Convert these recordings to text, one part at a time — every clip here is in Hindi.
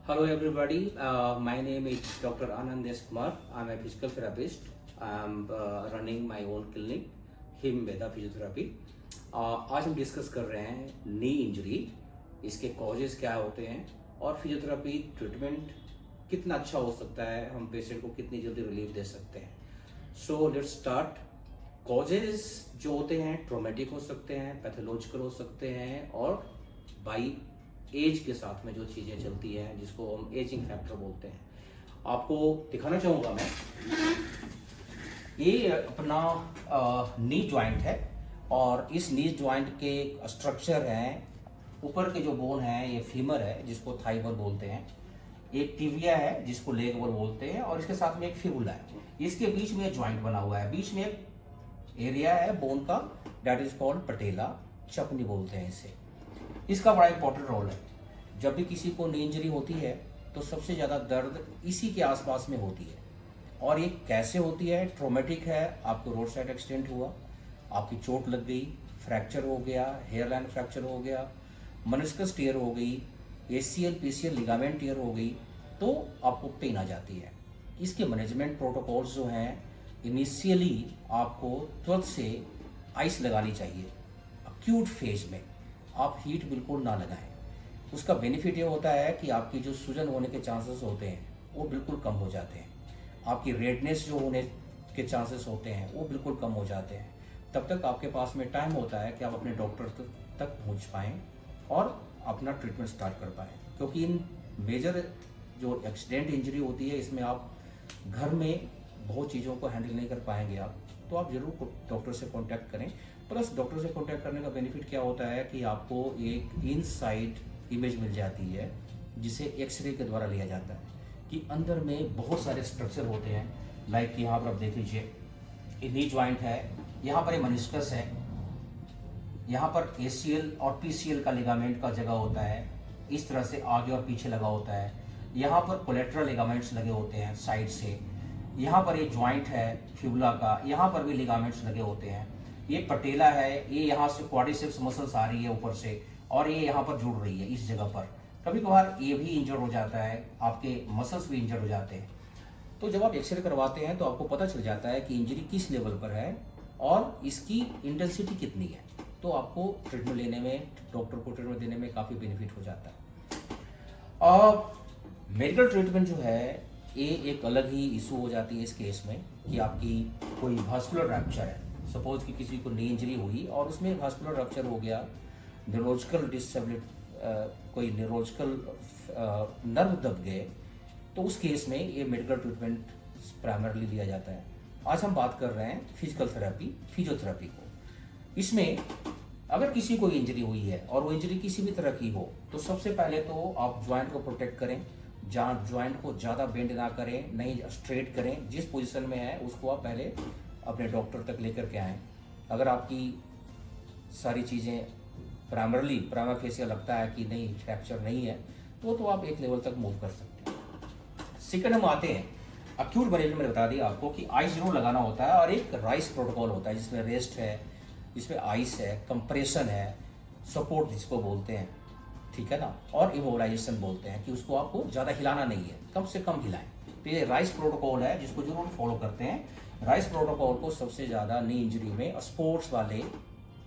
Hello everybody, my name is Dr. Anand S. Kumar. I'm a physical therapist. I'm running my own clinic, him Veda physiotherapy. आज हम डिस्कस कर रहे हैं नी इंजरी, इसके कॉजेज क्या होते हैं और फिजियोथेरेपी ट्रीटमेंट कितना अच्छा हो सकता है, हम पेशेंट को कितनी जल्दी रिलीफ दे सकते हैं। So let's start. कॉजेज जो होते हैं ट्रोमेटिक हो सकते हैं, पैथोलॉजिकल हो सकते हैं और बाई एज के साथ में जो चीज़ें चलती हैं जिसको हम एजिंग फैक्टर बोलते हैं। आपको दिखाना चाहूँगा मैं, ये अपना नी जॉइंट है और इस नी जॉइंट के स्ट्रक्चर हैं, ऊपर के जो बोन है ये फीमर है जिसको थाई बोन बोलते हैं, एक टिबिया है जिसको लेग बोन बोलते हैं और इसके साथ में एक फिबुला है। इसके बीच में जॉइंट बना हुआ है, बीच में एक एरिया है बोन का, दैट इज कॉल्ड पटेला, चपनी बोलते हैं इसे। इसका बड़ा इंपॉर्टेंट रोल है। जब भी किसी को नी इंजरी होती है तो सबसे ज़्यादा दर्द इसी के आसपास में होती है। और ये कैसे होती है? ट्रोमेटिक है, आपको रोड साइड एक्सीडेंट हुआ, आपकी चोट लग गई, फ्रैक्चर हो गया, हेयरलाइन फ्रैक्चर हो गया, मेनिस्कस टियर हो गई, एसीएल पीसीएल लिगामेंट टियर हो गई, तो आपको पेन आ जाती है। इसके मैनेजमेंट प्रोटोकॉल्स जो हैं, इनिशियली आपको तुरंत से आइस लगानी चाहिए। एक्यूट फेज में आप हीट बिल्कुल ना लगाएं। उसका बेनिफिट ये होता है कि आपकी जो सूजन होने के चांसेस होते हैं वो बिल्कुल कम हो जाते हैं, आपकी रेडनेस जो होने के चांसेस होते हैं वो बिल्कुल कम हो जाते हैं। तब तक आपके पास में टाइम होता है कि आप अपने डॉक्टर तक पहुंच पाएँ और अपना ट्रीटमेंट स्टार्ट कर पाएँ। क्योंकि इन मेजर जो एक्सीडेंट इंजरी होती है इसमें आप घर में बहुत चीज़ों को हैंडल नहीं कर पाएंगे तो आप जरूर डॉक्टर से कांटेक्ट करें। प्लस डॉक्टर से कांटेक्ट करने का बेनिफिट क्या होता है कि आपको एक इनसाइड इमेज मिल जाती है जिसे एक्सरे के द्वारा लिया जाता है कि अंदर में बहुत सारे स्ट्रक्चर होते हैं। लाइक यहाँ पर आप देख लीजिए, ये नी जॉइंट है, यहाँ पर ये मेनिस्कस है, यहाँ पर एसीएल और पीसीएल का लिगामेंट का जगह होता है, इस तरह से आगे और पीछे लगा होता है। यहाँ पर कोलेट्रल लिगामेंट्स लगे होते हैं साइड से, यहाँ पर ये जॉइंट है फिबुला का, यहाँ पर भी लिगामेंट्स लगे होते हैं। ये पटेला है, ये यहाँ से क्वाड्रिसेप्स मसल्स आ रही है ऊपर से और ये यहाँ पर जुड़ रही है इस जगह पर। कभी कभार ये भी इंजर हो जाता है, आपके मसल्स भी इंजर हो जाते हैं। तो जब आप एक्सरे करवाते हैं तो आपको पता चल जाता है कि इंजरी किस लेवल पर है और इसकी इंटेंसिटी कितनी है। तो आपको ट्रीटमेंट लेने में, डॉक्टर को ट्रीटमेंट देने में काफ़ी बेनिफिट हो जाता है। और मेडिकल ट्रीटमेंट जो है ये एक अलग ही इशू हो जाती है इस केस में कि आपकी कोई वास्कुलर रैप्चर है। सपोज कि किसी को नी इंजरी हुई और उसमें वास्कुलर रैप्चर हो गया, न्यूरोलॉजिकल डिसेबिलिटी, कोई न्यूरोलॉजिकल नर्व दब गए, तो उस केस में ये मेडिकल ट्रीटमेंट प्राइमरली दिया जाता है। आज हम बात कर रहे हैं फिजिकल थेरेपी, फिजियोथेरेपी को। इसमें अगर किसी को इंजरी हुई है और वो इंजरी किसी भी तरह की हो तो सबसे पहले तो आप ज्वाइंट को प्रोटेक्ट करें, जहाँ ज्वाइंट को ज़्यादा बेंड ना करें, नहीं स्ट्रेट करें, जिस पोजीशन में है उसको आप पहले अपने डॉक्टर तक लेकर के आएँ। अगर आपकी सारी चीज़ें प्राइमर फेसियल लगता है कि नहीं फ्रैक्चर नहीं है तो आप एक लेवल तक मूव कर सकते हैं। सेकंड हम आते हैं अक्यूट मैनेजमेंट में। बता दिया आपको कि आइस जरूर लगाना होता है और एक राइस प्रोटोकॉल होता है जिसमें रेस्ट है, जिसमें आइस है, कंप्रेशन है, सपोर्ट जिसको बोलते हैं, ठीक है ना, और इमोबिलाइजेशन बोलते हैं कि उसको आपको ज़्यादा हिलाना नहीं है, कम से कम हिलाएं। तो ये राइस प्रोटोकॉल है जिसको जरूर फॉलो करते हैं। राइस प्रोटोकॉल को सबसे ज़्यादा नी इंजरी में स्पोर्ट्स वाले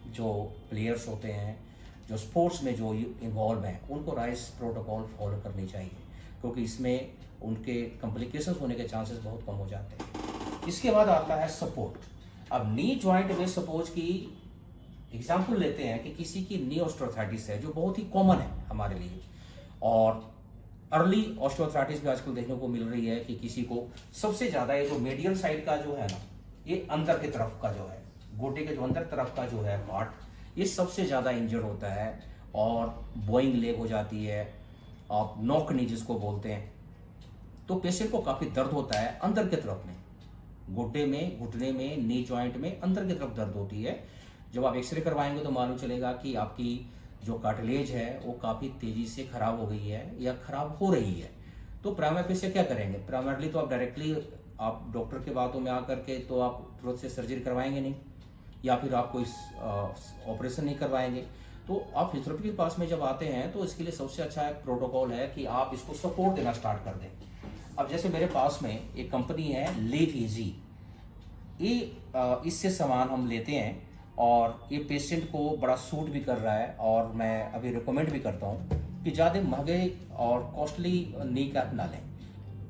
जो प्लेयर्स होते हैं, जो स्पोर्ट्स में जो इन्वॉल्व हैं, उनको राइस प्रोटोकॉल फॉलो करनी चाहिए क्योंकि इसमें उनके कॉम्प्लिकेशंस होने के चांसेस बहुत कम हो जाते हैं। इसके बाद आता है सपोर्ट। अब नी जॉइंट में सपोज की एग्जाम्पल लेते हैं कि किसी की नी ऑस्टियोआर्थराइटिस है जो बहुत ही कॉमन है हमारे लिए, और अर्ली ऑस्टियोआर्थराइटिस भी आजकल देखने को मिल रही है कि किसी को सबसे ज़्यादा ये जो मेडियल साइड का जो है ना, ये अंदर की तरफ का जो है, गोटे के जो अंदर तरफ का जो है पार्ट, ये सबसे ज़्यादा इंजर्ड होता है और बोइंग लेग हो जाती है, आप नॉक नी जिसको बोलते हैं। तो पेशेंट को काफ़ी दर्द होता है अंदर की तरफ में, गोटे में, घुटने में, नी जॉइंट में अंदर की तरफ दर्द होती है। जब आप एक्सरे करवाएंगे तो मालूम चलेगा कि आपकी जो कार्टिलेज है वो काफ़ी तेज़ी से ख़राब हो गई है या ख़राब हो रही है। तो प्राइमरी फेस से क्या करेंगे? प्राइमरली तो आप डायरेक्टली आप डॉक्टर के बातों में आकर के तो आप तुरंत से सर्जरी करवाएंगे नहीं, या फिर आप कोई ऑपरेशन नहीं करवाएंगे। तो आप फिजियोथेरेपी के पास में जब आते हैं तो इसके लिए सबसे अच्छा एक प्रोटोकॉल है कि आप इसको सपोर्ट देना स्टार्ट कर दें। अब जैसे मेरे पास में एक कंपनी है लिव इजी, ये इससे सामान हम लेते हैं और ये पेशेंट को बड़ा सूट भी कर रहा है, और मैं अभी रिकमेंड भी करता हूँ कि ज़्यादा महंगे और कॉस्टली नी कैप ना लें।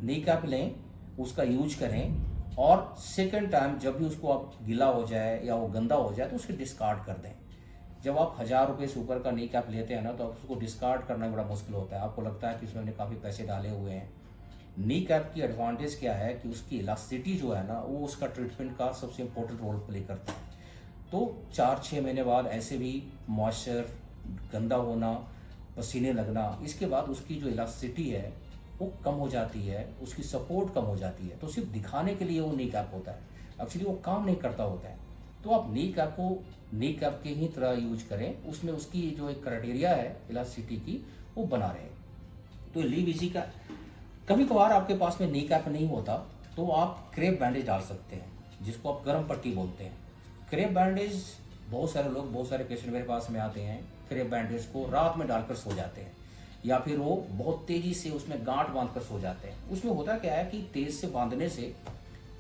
नी कैप लें, उसका यूज करें, और सेकंड टाइम जब भी उसको आप गीला हो जाए या वो गंदा हो जाए तो उसको डिस्कार्ड कर दें। जब आप 1000 रुपये से ऊपर का नी कैप लेते हैं ना, तो उसको डिस्कार्ड करना बड़ा मुश्किल होता है। आपको लगता है कि उसमें काफ़ी पैसे डाले हुए हैं। नी कैप की एडवांटेज क्या है कि उसकी इलास्टिसिटी जो है ना, वो उसका ट्रीटमेंट का सबसे इम्पोर्टेंट रोल प्ले करता है। तो 4-6 महीने बाद ऐसे भी मॉइस्चर, गंदा होना, पसीने लगना, इसके बाद उसकी जो इलास्टिसिटी है वो कम हो जाती है, उसकी सपोर्ट कम हो जाती है। तो सिर्फ दिखाने के लिए वो नी कैप होता है, एक्चुअली वो काम नहीं करता होता है। तो आप नी कैप को नी कैप के ही तरह यूज करें, उसमें उसकी जो एक क्राइटेरिया है इलास्टिसिटी की वो बना रहे। तो लिव इजी का कभी कभार आपके पास में नी कैप नहीं होता तो आप क्रेप बैंडेज डाल सकते हैं, जिसको आप गर्म पट्टी बोलते हैं। क्रेप बैंडेज बहुत सारे पेशेंट मेरे पास में आते हैं, क्रेप बैंडेज को रात में डालकर सो जाते हैं, या फिर वो बहुत तेजी से उसमें गांठ बांधकर सो जाते हैं। उसमें होता क्या है कि तेज से बांधने से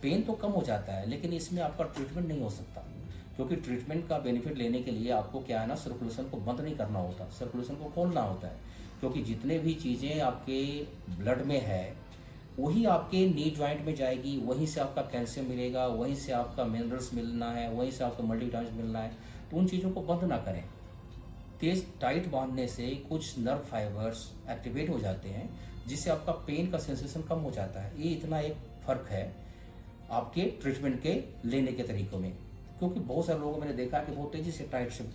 पेन तो कम हो जाता है, लेकिन इसमें आपका ट्रीटमेंट नहीं हो सकता, क्योंकि ट्रीटमेंट का बेनिफिट लेने के लिए आपको क्या है ना, सर्कुलेशन को बंद नहीं करना होता, सर्कुलेशन को खोलना होता है। क्योंकि जितने भी चीज़ें आपके ब्लड में है वही आपके नी जॉइंट में जाएगी, वहीं से आपका कैल्शियम मिलेगा, वहीं से आपका मिनरल्स मिलना है, वहीं से आपका मल्टीविटामिन मिलना है। तो उन चीज़ों को बंद ना करें। तेज टाइट बांधने से कुछ नर्व फाइबर्स एक्टिवेट हो जाते हैं, जिससे आपका पेन का सेंसेशन कम हो जाता है। ये इतना एक फ़र्क है आपके ट्रीटमेंट के लेने के तरीकों में। क्योंकि बहुत सारे लोगों को मैंने देखा कि बहुत तेज़ी से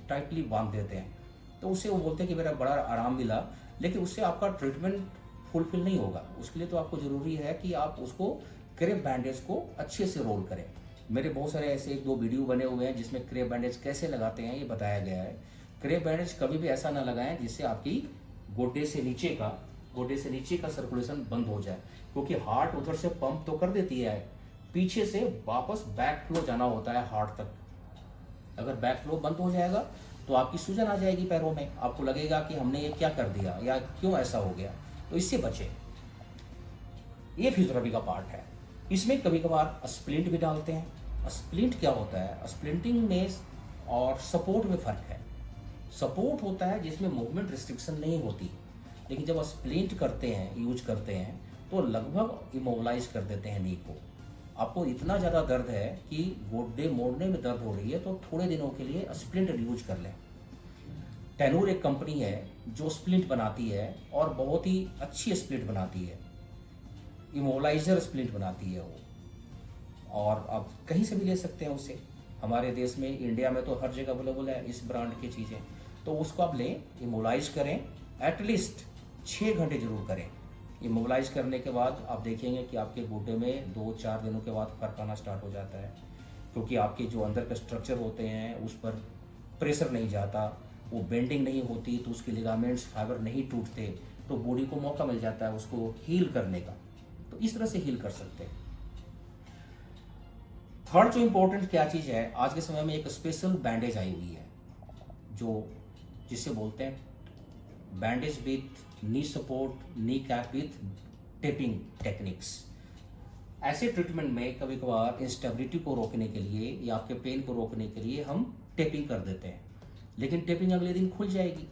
टाइटली बांध देते हैं, तो उससे वो बोलते हैं कि मेरा बड़ा आराम मिला, लेकिन उससे आपका ट्रीटमेंट फुलफिल नहीं होगा। उसके लिए तो आपको ज़रूरी है कि आप उसको क्रेप बैंडेज को अच्छे से रोल करें। मेरे बहुत सारे ऐसे 1-2 वीडियो बने हुए हैं जिसमें क्रेप बैंडेज कैसे लगाते हैं ये बताया गया है। क्रेप बैंडेज कभी भी ऐसा ना लगाएं जिससे आपकी गोड्डे से नीचे का सर्कुलेशन बंद हो जाए, क्योंकि हार्ट उधर से पंप तो कर देती है, पीछे से वापस बैक फ्लो जाना होता है हार्ट तक। अगर बैक फ्लो बंद हो जाएगा तो आपकी सूजन आ जाएगी पैरों में, आपको लगेगा कि हमने ये क्या कर दिया या क्यों ऐसा हो गया। तो इससे बचें। ये फिजियोथेरेपी का पार्ट है। इसमें कभी कभार स्प्लिंट भी डालते हैं। स्प्लिंट क्या होता है? स्प्लिंटिंग में और सपोर्ट में फ़र्क है। सपोर्ट होता है जिसमें मूवमेंट रिस्ट्रिक्शन नहीं होती, लेकिन जब स्प्लिंट करते हैं, यूज करते हैं, तो लगभग इमोबलाइज कर देते हैं नी को। आपको इतना ज़्यादा दर्द है कि गोड्डे मोड़ने में दर्द हो रही है, तो थोड़े दिनों के लिए स्प्लिंट यूज कर लें। टेनूर एक कंपनी है जो स्प्लिंट बनाती है, और बहुत ही अच्छी स्प्लिंट बनाती है, इमोबलाइजर स्प्लिंट बनाती है वो, और आप कहीं से भी ले सकते हैं उसे। हमारे देश में, इंडिया में तो हर जगह अवेलेबल है इस ब्रांड की चीज़ें। तो उसको आप लें, इमोबलाइज करें, एटलीस्ट 6 घंटे जरूर करें। इमोबलाइज करने के बाद आप देखेंगे कि आपके गोड्डे में 2-4 दिनों के बाद फर्क आना स्टार्ट हो जाता है, क्योंकि आपके जो अंदर के स्ट्रक्चर होते हैं उस पर प्रेशर नहीं जाता, वो बेंडिंग नहीं होती, तो उसके लिगामेंट्स फाइबर नहीं टूटते, तो बॉडी को मौका मिल जाता है उसको हील करने का। तो इस तरह से हील कर सकते हैं। थर्ड जो इम्पोर्टेंट क्या चीज़ है, आज के समय में एक स्पेशल बैंडेज आई हुई है, जो जिसे बोलते हैं bandage with knee support, knee cap with taping techniques. ऐसे ट्रीटमेंट में कभी कभार इंस्टेबिलिटी को रोकने के लिए या आपके पेन को रोकने के लिए हम टेपिंग कर देते हैं, लेकिन टेपिंग अगले दिन खुल जाएगी।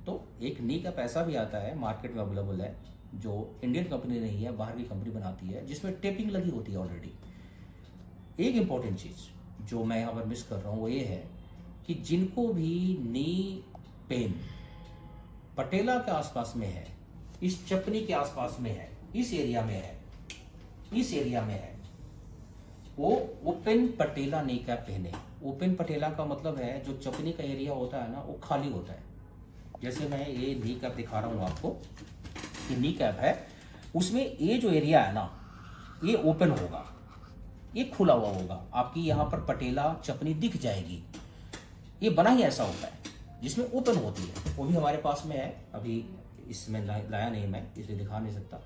तो एक नी कैप ऐसा भी आता है, मार्केट में अवेलेबल है, जो इंडियन कंपनी नहीं है, बाहर की कंपनी बनाती है, जिसमें टेपिंग लगी होती है ऑलरेडी। एक इम्पॉर्टेंट चीज़ जो मैं यहाँ पर मिस कर रहा हूँ वो ये है कि जिनको भी नी पेन पटेला के आसपास में है, इस चपनी के आसपास में है, इस एरिया में है, वो ओपन पटेला नी कैप पहने। ओपन पटेला का मतलब है जो चपनी का एरिया होता है ना, वो खाली होता है। जैसे मैं ये नी कैप दिखा रहा हूँ आपको, ये नी कैप है, उसमें ये जो एरिया है ना, ये ओपन होगा, ये खुला हुआ होगा, आपकी यहाँ पर पटेला चपनी दिख जाएगी। ये बना ही ऐसा होता है जिसमें ओपन होती है। वो भी हमारे पास में है, अभी इसमें लाया नहीं मैं, इसलिए दिखा नहीं सकता।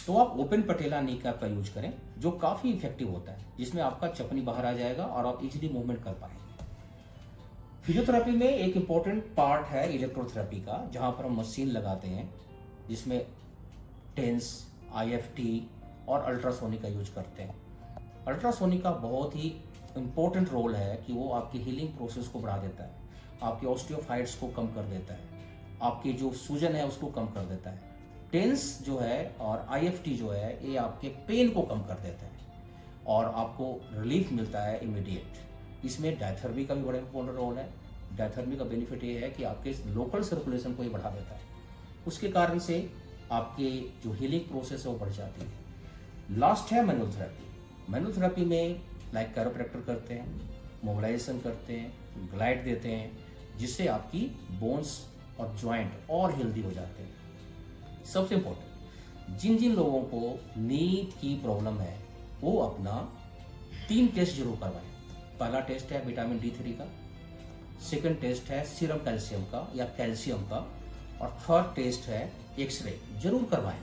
तो आप ओपन पटेला नी कैप का यूज करें, जो काफ़ी इफेक्टिव होता है, जिसमें आपका चपनी बाहर आ जाएगा और आप इजीली मूवमेंट कर पाएंगे। फिजियोथेरेपी में एक इम्पोर्टेंट पार्ट है इलेक्ट्रोथेरेपी का, जहाँ पर हम मशीन लगाते हैं जिसमें टेंस, IFT और अल्ट्रासोनिक का यूज करते हैं। अल्ट्रासोनिक का बहुत ही इम्पोर्टेंट रोल है कि वो आपकी हीलिंग प्रोसेस को बढ़ा देता है, आपके ऑस्टियोफाइट्स को कम कर देता है, आपकी जो सूजन है उसको कम कर देता है। टेंस जो है और IFT जो है ये आपके पेन को कम कर देता है और आपको रिलीफ मिलता है इमीडिएट। इसमें डायथर्मी का भी बड़ा इंपॉर्टेंट रोल है। डायथर्मी का बेनिफिट ये है कि आपके लोकल सर्कुलेशन को ही बढ़ा देता है, उसके कारण से आपके जो हीलिंग प्रोसेस है वो बढ़ जाती है। लास्ट है मैनुअल थेरेपी। मैनुअल थेरेपी में लाइक कैरोप्रैक्टर करते हैं, मोबिलाइजेशन करते हैं, ग्लाइड देते हैं, जिससे आपकी बोन्स और जॉइंट और हेल्दी हो जाते हैं। सबसे इम्पोर्टेंट, जिन जिन लोगों को नी की प्रॉब्लम है वो अपना 3 टेस्ट जरूर करवाएं। पहला टेस्ट है विटामिन D3 का, सेकंड टेस्ट है सीरम कैल्शियम का या कैल्शियम का, और थर्ड टेस्ट है एक्सरे जरूर करवाएं।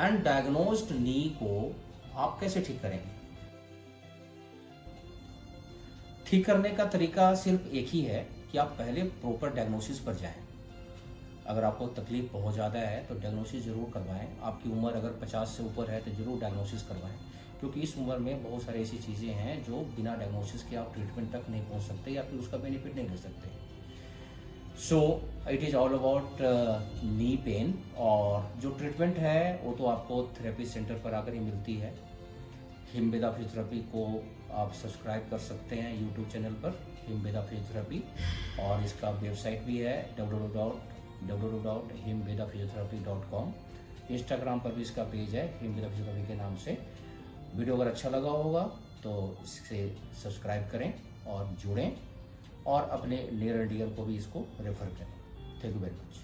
एंड डायग्नोस्ड नी को आप कैसे ठीक करेंगे? ठीक करने का तरीका सिर्फ एक ही है कि आप पहले प्रॉपर डायग्नोसिस पर जाएं। अगर आपको तकलीफ बहुत ज़्यादा है तो डायग्नोसिस ज़रूर करवाएं। आपकी उम्र अगर 50 से ऊपर है तो ज़रूर डायग्नोसिस करवाएं, क्योंकि इस उम्र में बहुत सारी ऐसी चीज़ें हैं जो बिना डायग्नोसिस के आप ट्रीटमेंट तक नहीं पहुंच सकते या फिर उसका बेनिफिट नहीं ले सकते। So it is all about knee pain. और जो ट्रीटमेंट है वो तो आपको थेरेपी सेंटर पर आकर ही मिलती है। हिमवेदा फिजियोथेरेपी को आप सब्सक्राइब कर सकते हैं यूट्यूब चैनल पर, हिमवेदा फिजियोथेरेपी, और इसका वेबसाइट भी है www.himvedaphysiotherapy.com। इंस्टाग्राम पर भी इसका पेज है हिमवेदा फिजियोथेरेपी के नाम से। वीडियो अगर अच्छा लगा होगा तो इसे सब्सक्राइब करें और जुड़ें और अपने नियर एंड डियर को भी इसको रेफर करें। Thank you very much.